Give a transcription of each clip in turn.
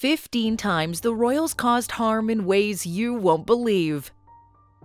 15 times the royals caused harm in ways you won't believe.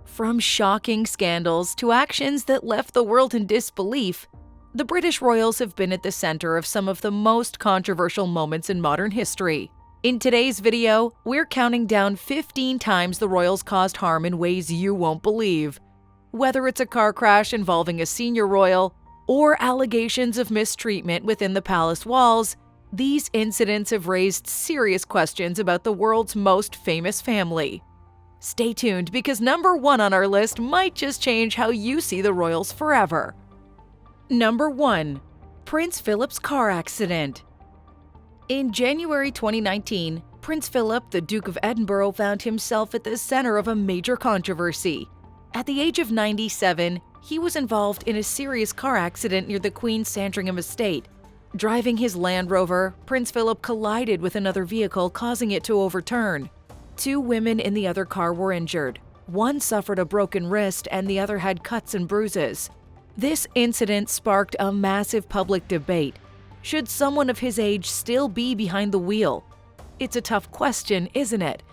From shocking scandals to actions that left the world in disbelief, the British royals have been at the center of some of the most controversial moments in modern history. In today's video, we're counting down 15 times the royals caused harm in ways you won't believe. Whether it's a car crash involving a senior royal or allegations of mistreatment within the palace walls, these incidents have raised serious questions about the world's most famous family. Stay tuned because number 1 on our list might just change how you see the royals forever. Number 1. Prince Philip's car accident. In January 2019, Prince Philip, the Duke of Edinburgh, found himself at the center of a major controversy. At the age of 97, he was involved in a serious car accident near the Queen's Sandringham estate. Driving his Land Rover, Prince Philip collided with another vehicle, causing it to overturn. 2 women in the other car were injured. One suffered a broken wrist and the other had cuts and bruises. This incident sparked a massive public debate. Should someone of his age still be behind the wheel? It's a tough question, isn't it?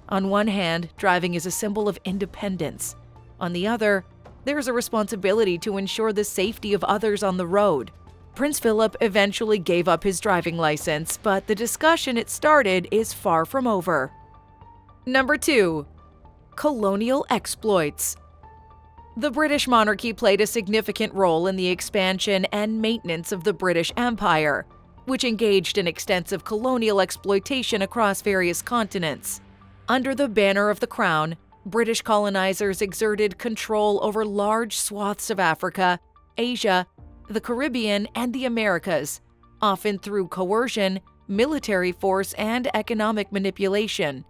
On one hand, driving is a symbol of independence. On the other, there's a responsibility to ensure the safety of others on the road. Prince Philip eventually gave up his driving license, but the discussion it started is far from over. Number 2. Colonial Exploits. The British monarchy played a significant role in the expansion and maintenance of the British Empire, which engaged in extensive colonial exploitation across various continents. Under the banner of the Crown, British colonizers exerted control over large swaths of Africa, Asia, the Caribbean, and the Americas, often through coercion, military force, and economic manipulation.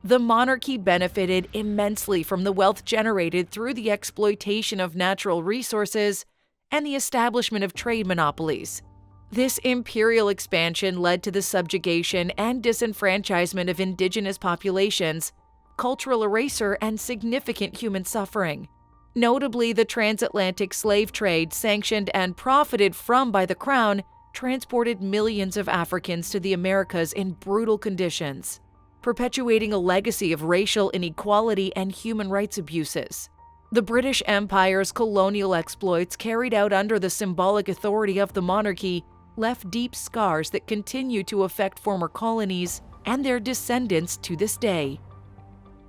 The monarchy benefited immensely from the wealth generated through the exploitation of natural resources and the establishment of trade monopolies. This imperial expansion led to the subjugation and disenfranchisement of indigenous populations, cultural erasure, and significant human suffering. Notably, the transatlantic slave trade, sanctioned and profited from by the Crown, transported millions of Africans to the Americas in brutal conditions, perpetuating a legacy of racial inequality and human rights abuses. The British Empire's colonial exploits, carried out under the symbolic authority of the monarchy, left deep scars that continue to affect former colonies and their descendants to this day.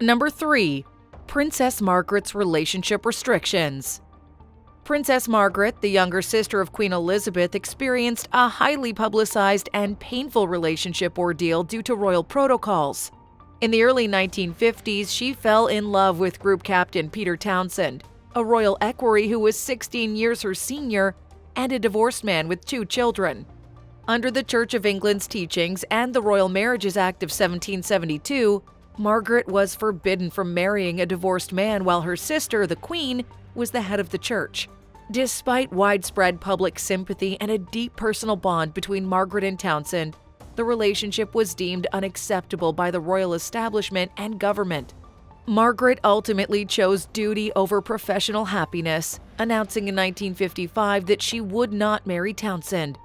Number 3. Princess Margaret's relationship restrictions. Princess Margaret, the younger sister of Queen Elizabeth, experienced a highly publicized and painful relationship ordeal due to royal protocols. In the early 1950s, she fell in love with Group Captain Peter Townsend, a royal equerry who was 16 years her senior and a divorced man with 2 children. Under the Church of England's teachings and the Royal Marriages Act of 1772, Margaret was forbidden from marrying a divorced man while her sister, the Queen, was the head of the church. Despite widespread public sympathy and a deep personal bond between Margaret and Townsend, the relationship was deemed unacceptable by the royal establishment and government. Margaret ultimately chose duty over professional happiness, announcing in 1955 that she would not marry Townsend,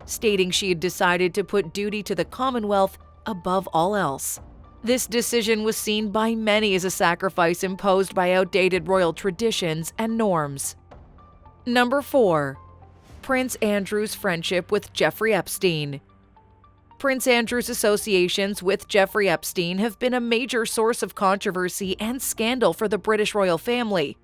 stating she had decided to put duty to the Commonwealth above all else. This decision was seen by many as a sacrifice imposed by outdated royal traditions and norms. Number 4. Prince Andrew's friendship with Jeffrey Epstein. Prince Andrew's associations with Jeffrey Epstein have been a major source of controversy and scandal for the British royal family.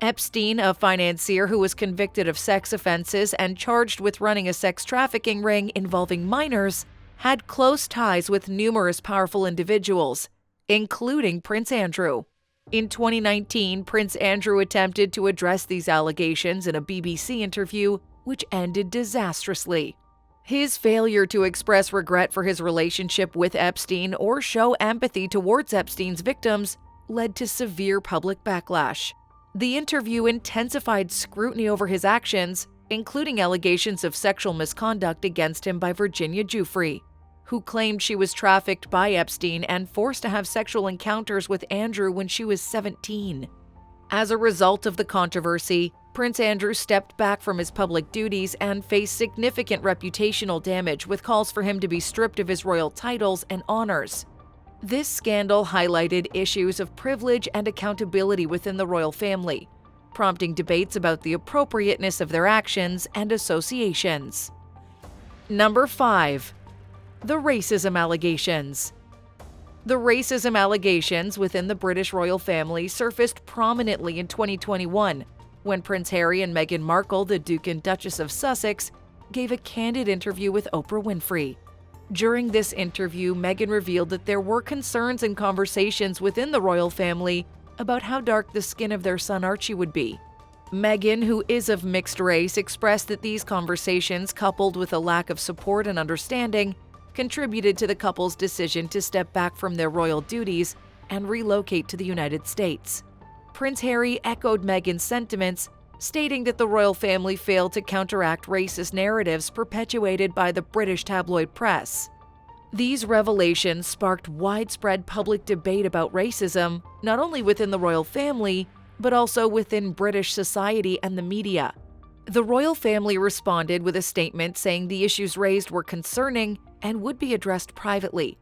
Epstein, a financier who was convicted of sex offenses and charged with running a sex trafficking ring involving minors, had close ties with numerous powerful individuals, including Prince Andrew. In 2019, Prince Andrew attempted to address these allegations in a BBC interview, which ended disastrously. His failure to express regret for his relationship with Epstein or show empathy towards Epstein's victims led to severe public backlash. The interview intensified scrutiny over his actions, including allegations of sexual misconduct against him by Virginia Giuffre, who claimed she was trafficked by Epstein and forced to have sexual encounters with Andrew when she was 17. As a result of the controversy, Prince Andrew stepped back from his public duties and faced significant reputational damage with calls for him to be stripped of his royal titles and honors. This scandal highlighted issues of privilege and accountability within the royal family, prompting debates about the appropriateness of their actions and associations. Number 5. The racism allegations. The racism allegations within the British royal family surfaced prominently in 2021 when Prince Harry and Meghan Markle, the Duke and Duchess of Sussex, gave a candid interview with Oprah Winfrey. During this interview, Meghan revealed that there were concerns and conversations within the royal family about how dark the skin of their son Archie would be. Meghan, who is of mixed race, expressed that these conversations, coupled with a lack of support and understanding, contributed to the couple's decision to step back from their royal duties and relocate to the United States. Prince Harry echoed Meghan's sentiments, stating that the royal family failed to counteract racist narratives perpetuated by the British tabloid press. These revelations sparked widespread public debate about racism, not only within the royal family, but also within British society and the media. The royal family responded with a statement saying the issues raised were concerning and would be addressed privately.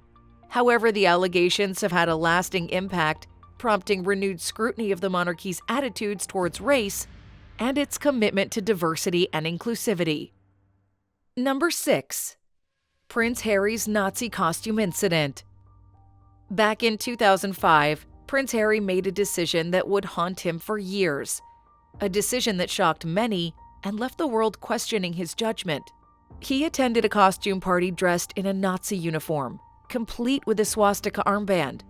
However, the allegations have had a lasting impact, prompting renewed scrutiny of the monarchy's attitudes towards race and its commitment to diversity and inclusivity. Number 6. Prince Harry's Nazi costume incident. Back in 2005, Prince Harry made a decision that would haunt him for years. A decision that shocked many and left the world questioning his judgment. He attended a costume party dressed in a Nazi uniform, complete with a swastika armband.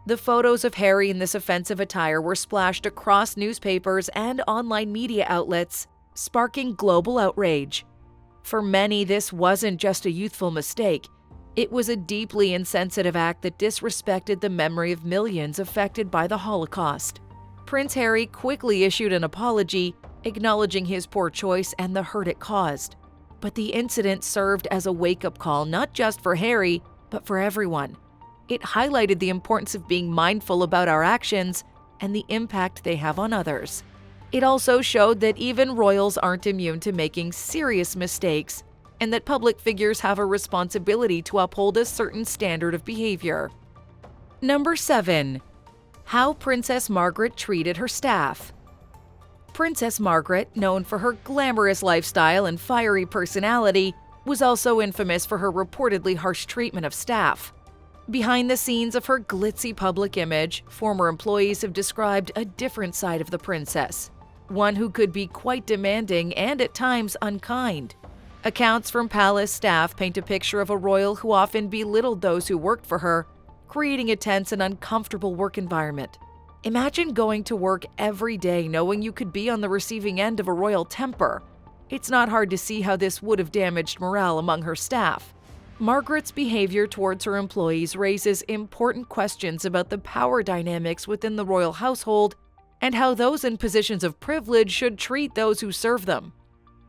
The photos of Harry in this offensive attire were splashed across newspapers and online media outlets, sparking global outrage. For many, this wasn't just a youthful mistake. It was a deeply insensitive act that disrespected the memory of millions affected by the Holocaust. Prince Harry quickly issued an apology, acknowledging his poor choice and the hurt it caused. But the incident served as a wake-up call not just for Harry, but for everyone. It highlighted the importance of being mindful about our actions and the impact they have on others. It also showed that even royals aren't immune to making serious mistakes and that public figures have a responsibility to uphold a certain standard of behavior. Number 7. How Princess Margaret treated her staff. Princess Margaret, known for her glamorous lifestyle and fiery personality, was also infamous for her reportedly harsh treatment of staff. Behind the scenes of her glitzy public image, former employees have described a different side of the princess, one who could be quite demanding and at times unkind. Accounts from palace staff paint a picture of a royal who often belittled those who worked for her, creating a tense and uncomfortable work environment. Imagine going to work every day knowing you could be on the receiving end of a royal temper. It's not hard to see how this would have damaged morale among her staff. Margaret's behavior towards her employees raises important questions about the power dynamics within the royal household and how those in positions of privilege should treat those who serve them.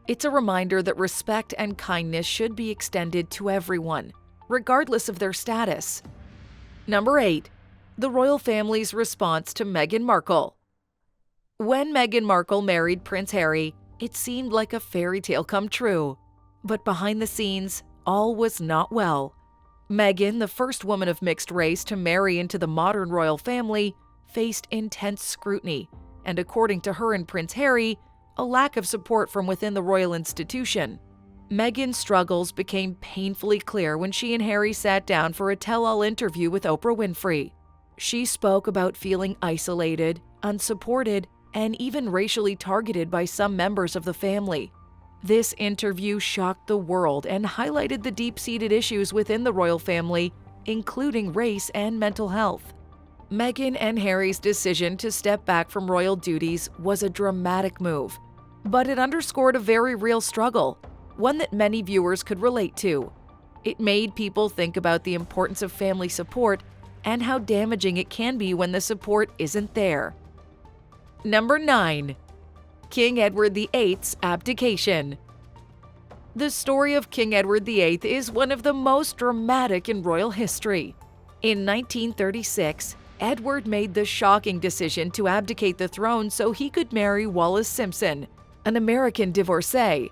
It's a reminder that respect and kindness should be extended to everyone, regardless of their status. Number 8. The royal family's response to Meghan Markle. When Meghan Markle married Prince Harry, it seemed like a fairy tale come true. But behind the scenes, all was not well. Meghan, the first woman of mixed race to marry into the modern royal family, faced intense scrutiny, and according to her and Prince Harry, a lack of support from within the royal institution. Meghan's struggles became painfully clear when she and Harry sat down for a tell-all interview with Oprah Winfrey. She spoke about feeling isolated, unsupported, and even racially targeted by some members of the family. This interview shocked the world and highlighted the deep-seated issues within the royal family, including race and mental health. Meghan and Harry's decision to step back from royal duties was a dramatic move, but it underscored a very real struggle, one that many viewers could relate to. It made people think about the importance of family support and how damaging it can be when the support isn't there. Number 9. King Edward VIII's Abdication. The story of King Edward VIII is one of the most dramatic in royal history. In 1936, Edward made the shocking decision to abdicate the throne so he could marry Wallis Simpson, an American divorcee.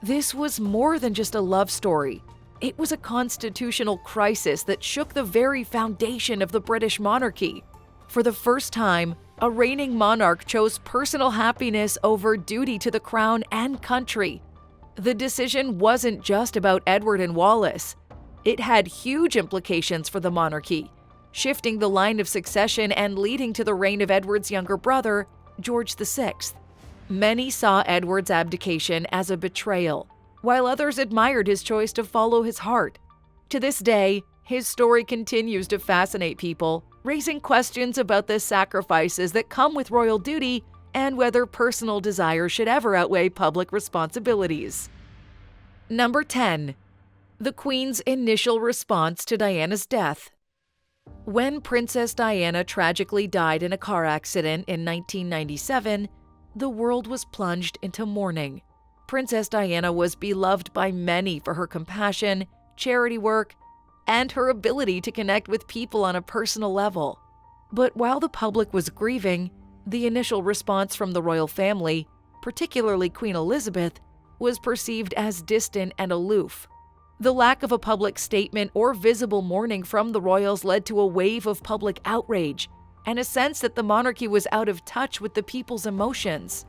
This was more than just a love story. It was a constitutional crisis that shook the very foundation of the British monarchy. For the first time, a reigning monarch chose personal happiness over duty to the crown and country. The decision wasn't just about Edward and Wallis. It had huge implications for the monarchy, shifting the line of succession and leading to the reign of Edward's younger brother, George VI. Many saw Edward's abdication as a betrayal, while others admired his choice to follow his heart. To this day, his story continues to fascinate people, raising questions about the sacrifices that come with royal duty and whether personal desire should ever outweigh public responsibilities. Number 10. The Queen's initial response to Diana's death. When Princess Diana tragically died in a car accident in 1997, the world was plunged into mourning. Princess Diana was beloved by many for her compassion, charity work, and her ability to connect with people on a personal level. But while the public was grieving, the initial response from the royal family, particularly Queen Elizabeth, was perceived as distant and aloof. The lack of a public statement or visible mourning from the royals led to a wave of public outrage and a sense that the monarchy was out of touch with the people's emotions.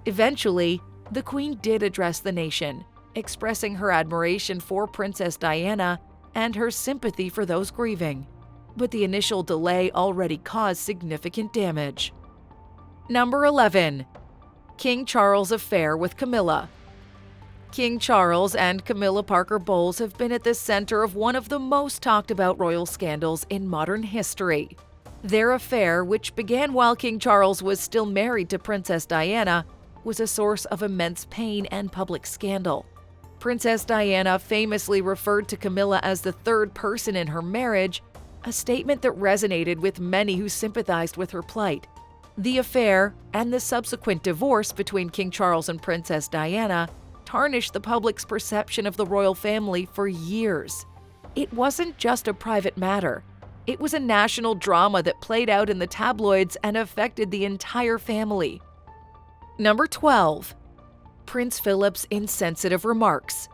Eventually, the Queen did address the nation, expressing her admiration for Princess Diana and her sympathy for those grieving. But the initial delay already caused significant damage. Number 11. King Charles' affair with Camilla. King Charles and Camilla Parker Bowles have been at the center of one of the most talked about royal scandals in modern history. Their affair, which began while King Charles was still married to Princess Diana, was a source of immense pain and public scandal. Princess Diana famously referred to Camilla as the third person in her marriage, a statement that resonated with many who sympathized with her plight. The affair and the subsequent divorce between King Charles and Princess Diana tarnished the public's perception of the royal family for years. It wasn't just a private matter. It was a national drama that played out in the tabloids and affected the entire family. Number 12. Prince Philip's insensitive remarks.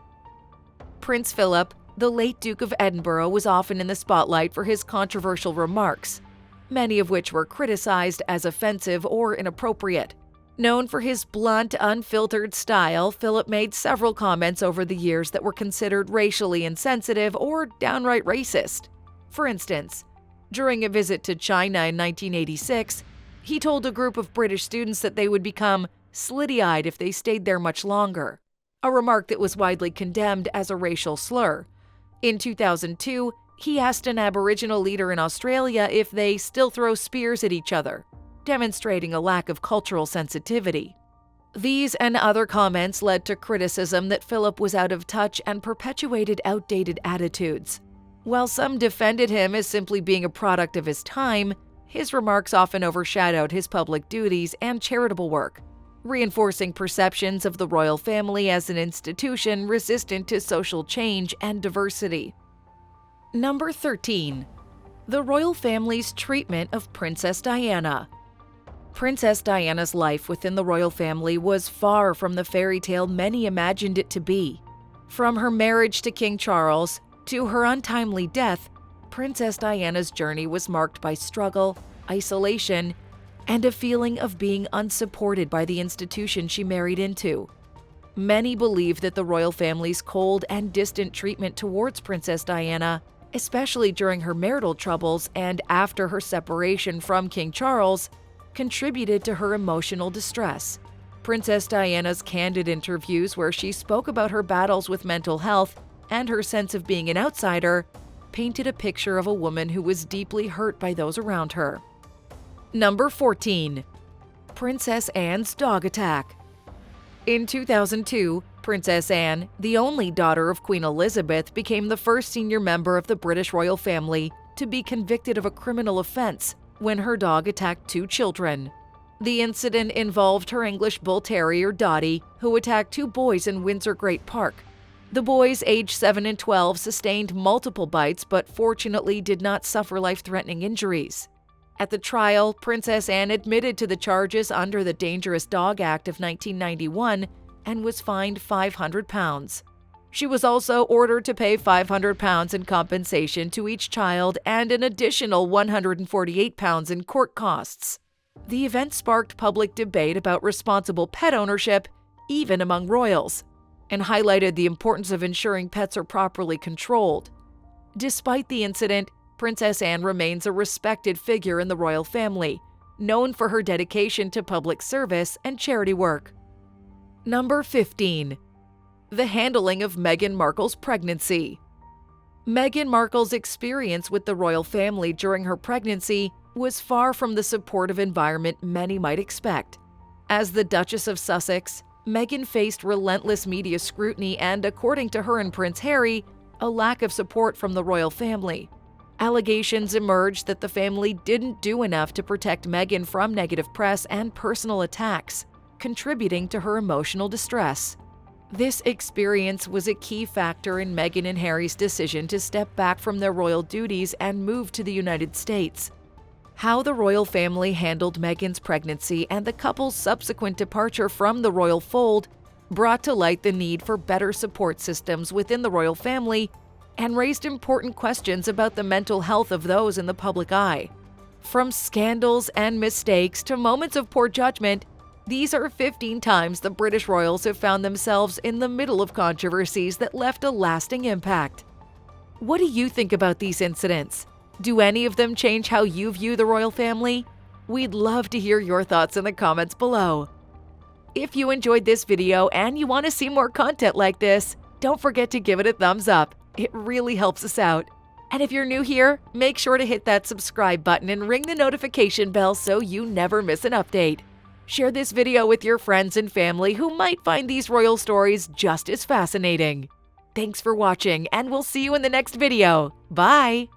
Prince Philip, the late Duke of Edinburgh, was often in the spotlight for his controversial remarks, many of which were criticized as offensive or inappropriate. Known for his blunt, unfiltered style, Philip made several comments over the years that were considered racially insensitive or downright racist. For instance, during a visit to China in 1986, he told a group of British students that they would become slitty-eyed if they stayed there much longer, a remark that was widely condemned as a racial slur. In 2002, he asked an Aboriginal leader in Australia if they still throw spears at each other, demonstrating a lack of cultural sensitivity. These and other comments led to criticism that Philip was out of touch and perpetuated outdated attitudes. While some defended him as simply being a product of his time, his remarks often overshadowed his public duties and charitable work, reinforcing perceptions of the royal family as an institution resistant to social change and diversity. Number 13. The royal family's treatment of Princess Diana. Princess Diana's life within the royal family was far from the fairy tale many imagined it to be. From her marriage to King Charles to her untimely death, Princess Diana's journey was marked by struggle, isolation, and a feeling of being unsupported by the institution she married into. Many believe that the royal family's cold and distant treatment towards Princess Diana, especially during her marital troubles and after her separation from King Charles, contributed to her emotional distress. Princess Diana's candid interviews, where she spoke about her battles with mental health and her sense of being an outsider, painted a picture of a woman who was deeply hurt by those around her. Number 14. Princess Anne's dog attack. In 2002, Princess Anne, the only daughter of Queen Elizabeth, became the first senior member of the British royal family to be convicted of a criminal offense when her dog attacked 2 children. The incident involved her English Bull Terrier, Dottie, who attacked 2 boys in Windsor Great Park. The boys, aged 7 and 12, sustained multiple bites but fortunately did not suffer life-threatening injuries. At the trial, Princess Anne admitted to the charges under the Dangerous Dog Act of 1991 and was fined £500. She was also ordered to pay £500 in compensation to each child and an additional £148 in court costs. The event sparked public debate about responsible pet ownership, even among royals, and highlighted the importance of ensuring pets are properly controlled. Despite the incident, Princess Anne remains a respected figure in the royal family, known for her dedication to public service and charity work. Number 15. The handling of Meghan Markle's pregnancy. Meghan Markle's experience with the royal family during her pregnancy was far from the supportive environment many might expect. As the Duchess of Sussex, Meghan faced relentless media scrutiny and, according to her and Prince Harry, a lack of support from the royal family. Allegations emerged that the family didn't do enough to protect Meghan from negative press and personal attacks, contributing to her emotional distress. This experience was a key factor in Meghan and Harry's decision to step back from their royal duties and move to the United States. How the royal family handled Meghan's pregnancy and the couple's subsequent departure from the royal fold brought to light the need for better support systems within the royal family and raised important questions about the mental health of those in the public eye. From scandals and mistakes to moments of poor judgment, these are 15 times the British royals have found themselves in the middle of controversies that left a lasting impact. What do you think about these incidents? Do any of them change how you view the royal family? We'd love to hear your thoughts in the comments below. If you enjoyed this video and you want to see more content like this, don't forget to give it a thumbs up. It really helps us out. And if you're new here, make sure to hit that subscribe button and ring the notification bell so you never miss an update. Share this video with your friends and family who might find these royal stories just as fascinating. Thanks for watching, and we'll see you in the next video. Bye!